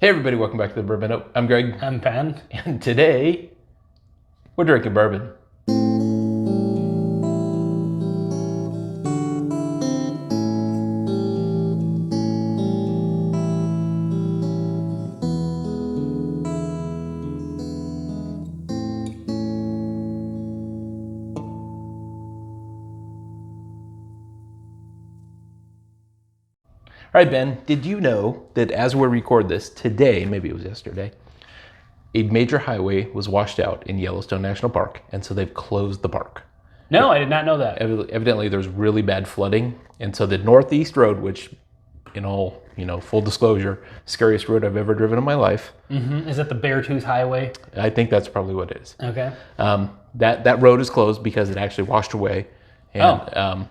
Hey everybody, welcome back to the Bourbon Note. I'm Greg. I'm Ben. And today, we're drinking bourbon. All right, Ben, did you know that as we record this today, maybe it was yesterday, a major highway was washed out in Yellowstone National Park, and so they've closed the park. No, I did not know that. Evidently, there's really bad flooding, and so the Northeast Road, which, in all full disclosure, scariest road I've ever driven in my life. Mm-hmm. Is it the Beartooth Highway? I think that's probably what it is. Okay. That road is closed because it actually washed away, and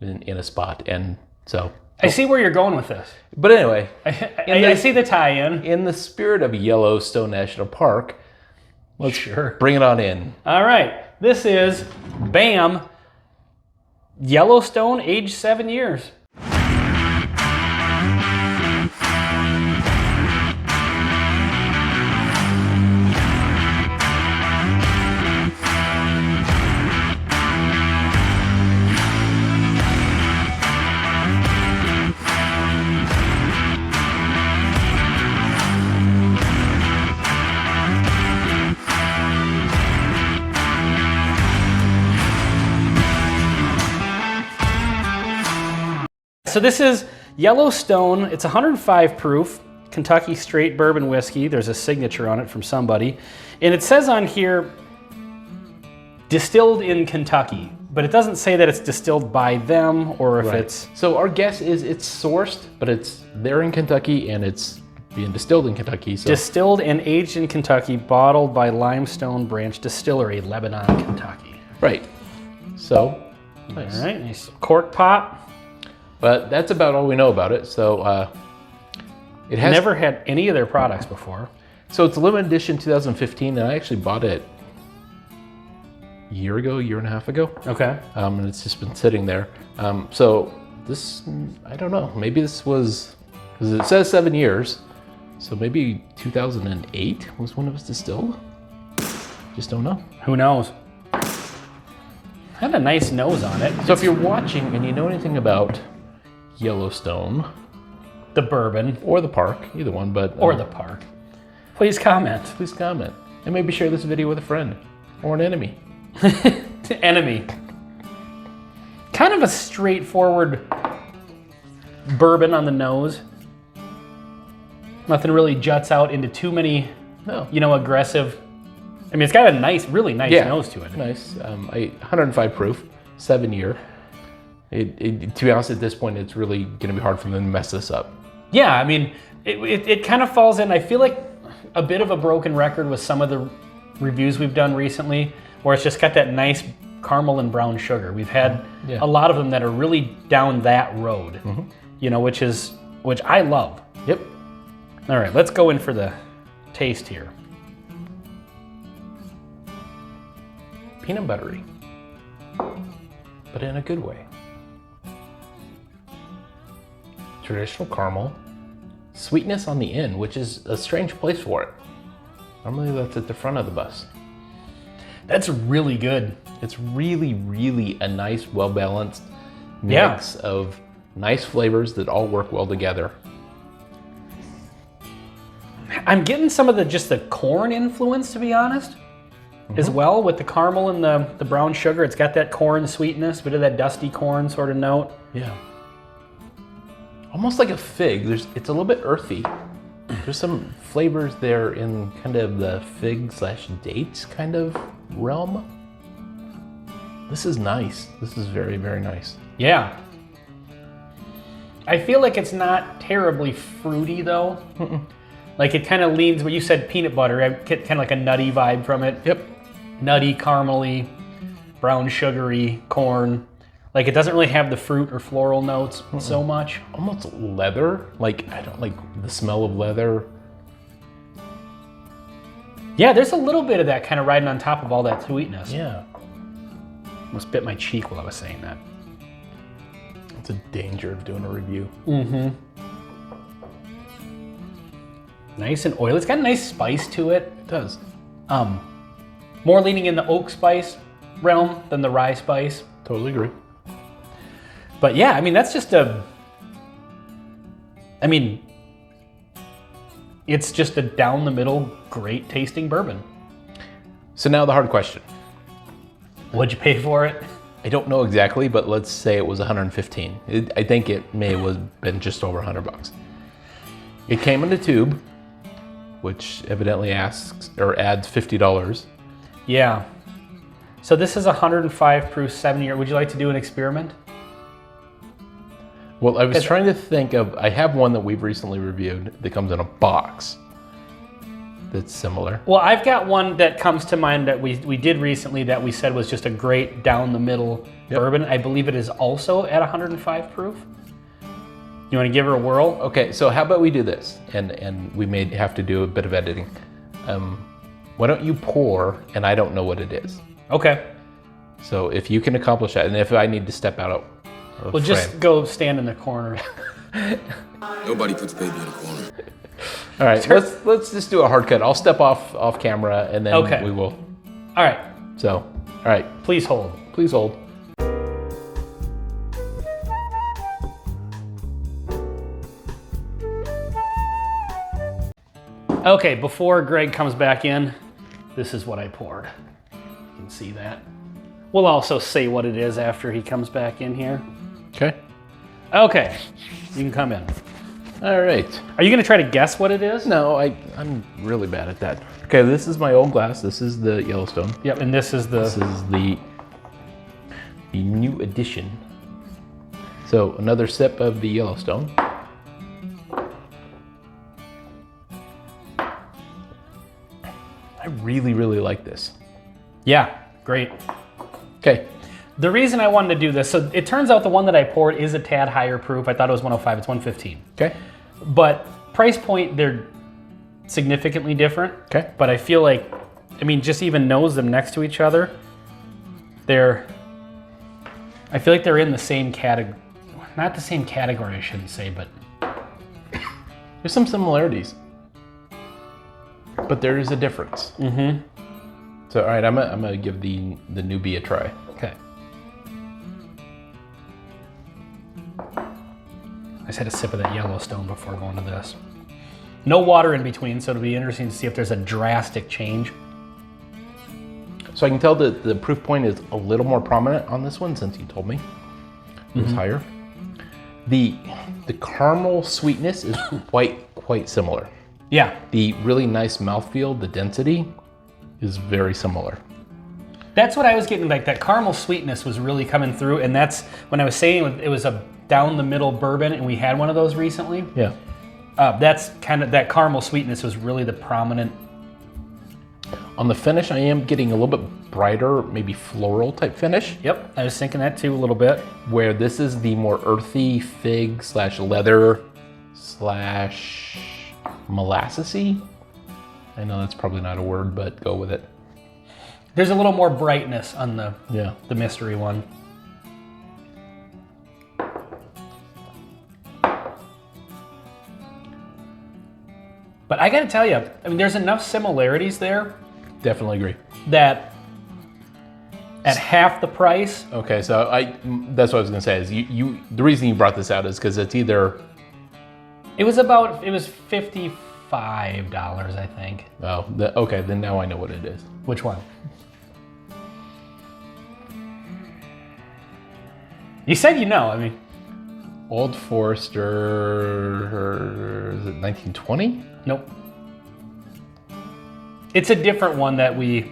in a spot, and so. I see where you're going with this. But anyway, I see the tie-in. In the spirit of Yellowstone National Park, let's bring it on in. All right. This is, bam, Yellowstone, aged 7 years. So this is Yellowstone. It's 105 proof, Kentucky straight bourbon whiskey. There's a signature on it from somebody. And it says on here, distilled in Kentucky, but it doesn't say that it's distilled by them or if it's... So our guess is it's sourced, but they're in Kentucky and it's being distilled in Kentucky. So. Distilled and aged in Kentucky, bottled by Limestone Branch Distillery, Lebanon, Kentucky. Right. So, nice. All right, nice cork pop. But that's about all we know about it. So it has never had any of their products before. So it's a limited edition 2015, and I actually bought it a year and a half ago. Okay. And it's just been sitting there. So this, I don't know. Maybe this was, because it says 7 years, so maybe 2008 was when it was distilled. Just don't know. Who knows? Had a nice nose on it. So if you're watching and you know anything about Yellowstone, the bourbon, or the park, either one, but or the park, please comment. Please comment, and maybe share this video with a friend or an enemy. Enemy. Kind of a straightforward bourbon on the nose. Nothing really juts out into too many, aggressive. I mean, it's got a nice, really nice nose to it. Nice. 105 proof, 7 year. To be honest, at this point, it's really going to be hard for them to mess this up. Yeah, I mean, it kind of falls in. I feel like a bit of a broken record with some of the reviews we've done recently, where it's just got that nice caramel and brown sugar. We've had a lot of them that are really down that road, which I love. Yep. All right, let's go in for the taste here. Peanut buttery, but in a good way. Traditional caramel, sweetness on the end, which is a strange place for it. Normally that's at the front of the bus. That's really good. It's really, really a nice, well-balanced mix of nice flavors that all work well together. I'm getting some of the corn influence, to be honest. As well, with the caramel and the brown sugar. It's got that corn sweetness, bit of that dusty corn sort of note. Yeah. Almost like a fig. It's a little bit earthy. There's some flavors there in kind of the fig/dates kind of realm. This is nice. This is very, very nice. Yeah. I feel like it's not terribly fruity though. Like it kind of leans, what you said, peanut butter. I get kind of like a nutty vibe from it. Yep. Nutty, caramely, brown sugary, corn. Like it doesn't really have the fruit or floral notes so much. Almost leather. Like I don't like the smell of leather. Yeah, there's a little bit of that kind of riding on top of all that sweetness. Yeah. Almost bit my cheek while I was saying that. It's a danger of doing a review. Nice and oily. It's got a nice spice to it. It does. More leaning in the oak spice realm than the rye spice. Totally agree. But yeah, I mean, that's just it's just a down the middle, great tasting bourbon. So now the hard question. What'd you pay for it? I don't know exactly, but let's say it was 115. I think it may have been just over $100. It came in a tube, which evidently adds $50. Yeah. So this is 105 proof, 7-year. Would you like to do an experiment? Well, I was trying to think of, I have one that we've recently reviewed that comes in a box that's similar. Well, I've got one that comes to mind that we did recently that we said was just a great down the middle bourbon. I believe it is also at 105 proof. You want to give her a whirl? Okay, so how about we do this? And we may have to do a bit of editing. Why don't you pour, and I don't know what it is. Okay. So if you can accomplish that, and if I need to step out of well, just frame. go stand in the corner. Nobody puts baby in a corner. All right, let's just do a hard cut. I'll step off camera, and then we will. All right. So, all right. Please hold. Please hold. Okay, before Greg comes back in, this is what I poured. You can see that. We'll also say what it is after he comes back in here. Okay. Okay, you can come in. All right. Are you gonna try to guess what it is? No, I'm really bad at that. Okay, this is my old glass. This is the Yellowstone. Yep, and this is the new edition. So another sip of the Yellowstone. I really, really like this. Yeah, great. Okay. The reason I wanted to do this, so it turns out the one that I poured is a tad higher proof. I thought it was 105, it's 115. Okay. But price point, they're significantly different. Okay. But I feel like, I mean, just even nose them next to each other, I feel like they're in the same category. Not the same category, I shouldn't say, but. There's some similarities. But there is a difference. Mm-hmm. So, all right, I'm gonna give the newbie a try. Okay. I just had a sip of that Yellowstone before going to this. No water in between, so it'll be interesting to see if there's a drastic change. So I can tell that the proof point is a little more prominent on this one since you told me it was higher. The caramel sweetness is quite similar. Yeah. The really nice mouthfeel, the density, is very similar. That's what I was getting, like that caramel sweetness was really coming through, and that's when I was saying it was a down the middle bourbon, and we had one of those recently. Yeah. That's kind of, that caramel sweetness was really the prominent. On the finish, I am getting a little bit brighter, maybe floral type finish. Yep, I was thinking that too a little bit. Where this is the more earthy fig / leather / molassesy. I know that's probably not a word, but go with it. There's a little more brightness on the mystery one. But I gotta tell you, I mean, there's enough similarities there Definitely agree. that at half the price. Okay, so that's what I was gonna say is the reason you brought this out is because it's either. It was $55, I think. Oh, okay, then now I know what it is. Which one? You said you know, I mean. Old Forester, is it 1920? Nope. It's a different one that you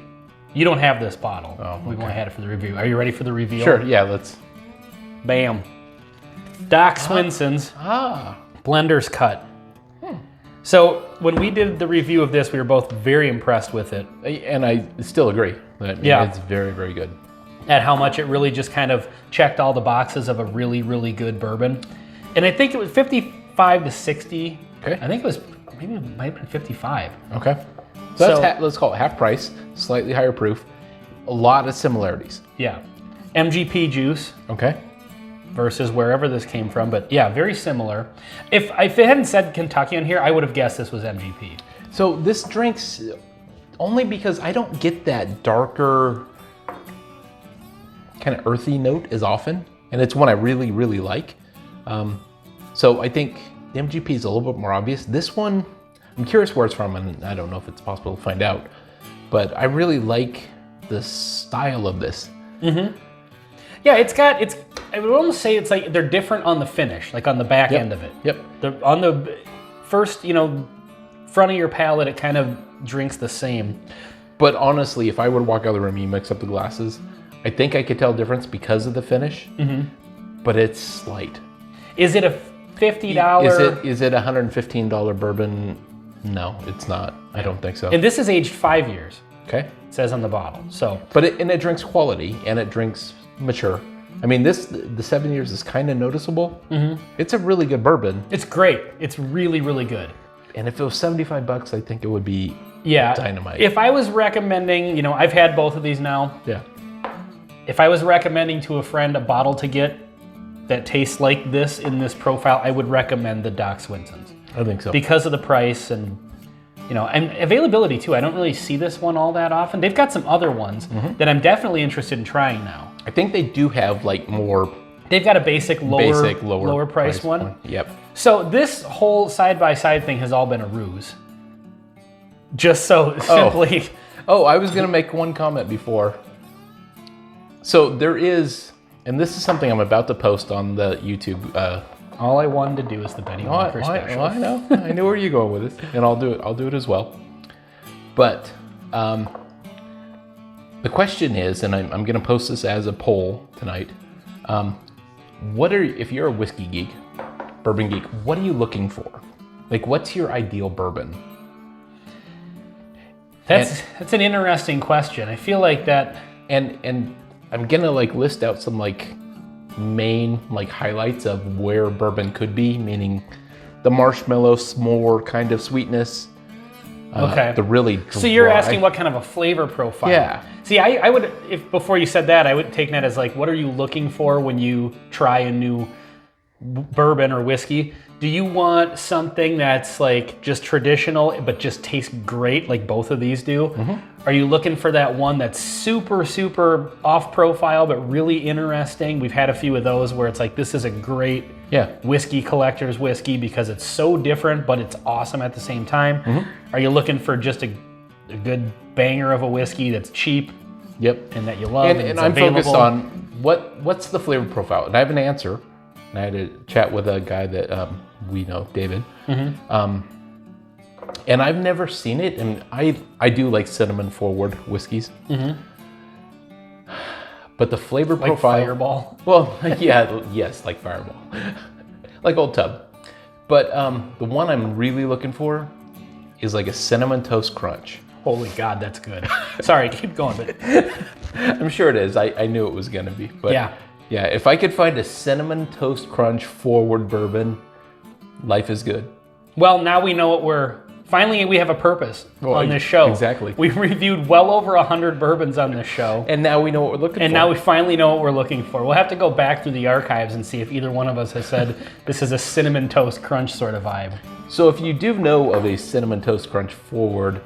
don't have this bottle. Oh, okay. We've only had it for the review. Are you ready for the reveal? Sure, yeah, let's. Bam. Doc Swinson's Blender's Cut. So when we did the review of this, we were both very impressed with it. And I still agree. It's very, very good. At how much it really just kind of checked all the boxes of a really, really good bourbon. And I think it was 55 to 60. Okay. I think it might have been 55. Okay. So that's let's call it half price, slightly higher proof, a lot of similarities. Yeah. MGP juice. Okay. versus wherever this came from. But yeah, very similar. If it hadn't said Kentucky on here, I would have guessed this was MGP. So this drink's only because I don't get that darker kind of earthy note as often, and it's one I really, really like. So I think the MGP is a little bit more obvious. This one, I'm curious where it's from, and I don't know if it's possible to find out, but I really like the style of this. Mm-hmm. Yeah, I would almost say it's like they're different on the finish, like on the back end of it. Yep. On the first, front of your palate, it kind of drinks the same. But honestly, if I were to walk out of the room, you mix up the glasses, I think I could tell a difference because of the finish, but it's slight. Is it a $50? Is it a $115 bourbon? No, it's not. I don't think so. And this is aged 5 years. Okay. It says on the bottle. So, but it drinks quality and it drinks mature. I mean, the 7 years is kind of noticeable. It's a really good bourbon. It's great. It's really, really good. And if it was $75, I think it would be dynamite. If I was recommending, I've had both of these now. Yeah. If I was recommending to a friend a bottle to get that tastes like this in this profile, I would recommend the Doc Swinson's. I think so. Because of the price and availability too. I don't really see this one all that often. They've got some other ones that I'm definitely interested in trying now. I think they do have like more. They've got a basic lower price one. Yep. So this whole side-by-side thing has all been a ruse. Just so simply. Oh, I was gonna make one comment before. So there is, and this is something I'm about to post on the YouTube. All I wanted to do is the Benny Walker special. I know. I knew where you're going with this, and I'll do it. I'll do it as well. But the question is, and I'm going to post this as a poll tonight. If you're a whiskey geek, bourbon geek, what are you looking for? Like, what's your ideal bourbon? That's an interesting question. I feel like that, and I'm gonna list out some main highlights of where bourbon could be, meaning the marshmallow s'more kind of sweetness. Okay. The really dry. So you're asking what kind of a flavor profile? Yeah. See, I would, if before you said that, I would take that as what are you looking for when you try a new bourbon or whiskey? Do you want something that's just traditional but just tastes great like both of these do? Are you looking for that one that's super, super off profile but really interesting? We've had a few of those where it's this is a great whiskey collector's whiskey because it's so different but it's awesome at the same time. Are you looking for just a good banger of a whiskey that's cheap? Yep. And that you love and I'm available? Focused on what's the flavor profile? And I have an answer. And I had a chat with a guy that we know, David. And I've never seen it, and I do like cinnamon forward whiskeys. But the flavor profile, Fireball. Well, yes, like Fireball, like Old Tub. But the one I'm really looking for is a cinnamon toast crunch. Holy God, that's good. Sorry, keep going. But I'm sure it is. I knew it was gonna be. But yeah, if I could find a cinnamon toast crunch forward bourbon, life is good. Well, now we know finally we have a purpose on this show. Exactly. We've reviewed well over 100 bourbons on this show. And now we know what we're looking for. And now we finally know what we're looking for. We'll have to go back through the archives and see if either one of us has said this is a cinnamon toast crunch sort of vibe. So if you do know of a cinnamon toast crunch forward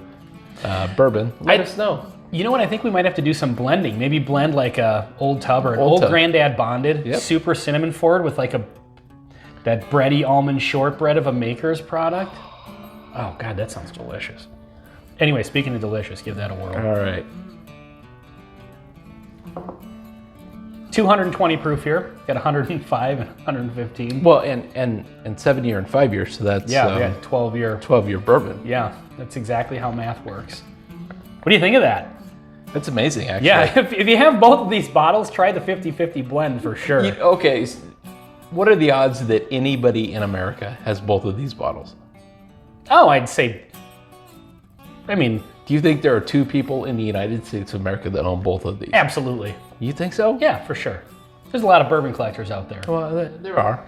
bourbon, let us know. You know what? I think we might have to do some blending. Maybe blend a Old Tub or an Old Granddad Bonded, super cinnamon forward with that bready almond shortbread of a Maker's product. Oh God, that sounds delicious. Anyway, speaking of delicious, give that a whirl. All right. 220 proof here. Got 105 and 115. Well, and 7 year and 5 years, so that's 12 year. 12-year bourbon. Yeah, that's exactly how math works. What do you think of that? That's amazing, actually. Yeah, if you have both of these bottles, try the 50-50 blend for sure. Okay, what are the odds that anybody in America has both of these bottles? Oh, I'd say, do you think there are 2 people in the United States of America that own both of these? Absolutely. You think so? Yeah, for sure. There's a lot of bourbon collectors out there. Well, there are.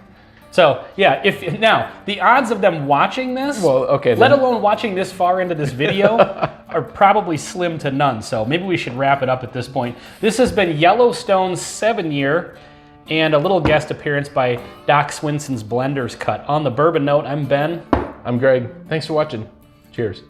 So, yeah, now, the odds of them watching this, let alone watching this far into this video, are probably slim to none. So maybe we should wrap it up at this point. This has been Yellowstone's 7 year and a little guest appearance by Doc Swinson's Blender's Cut. On the Bourbon Note, I'm Ben. I'm Greg. Thanks for watching. Cheers.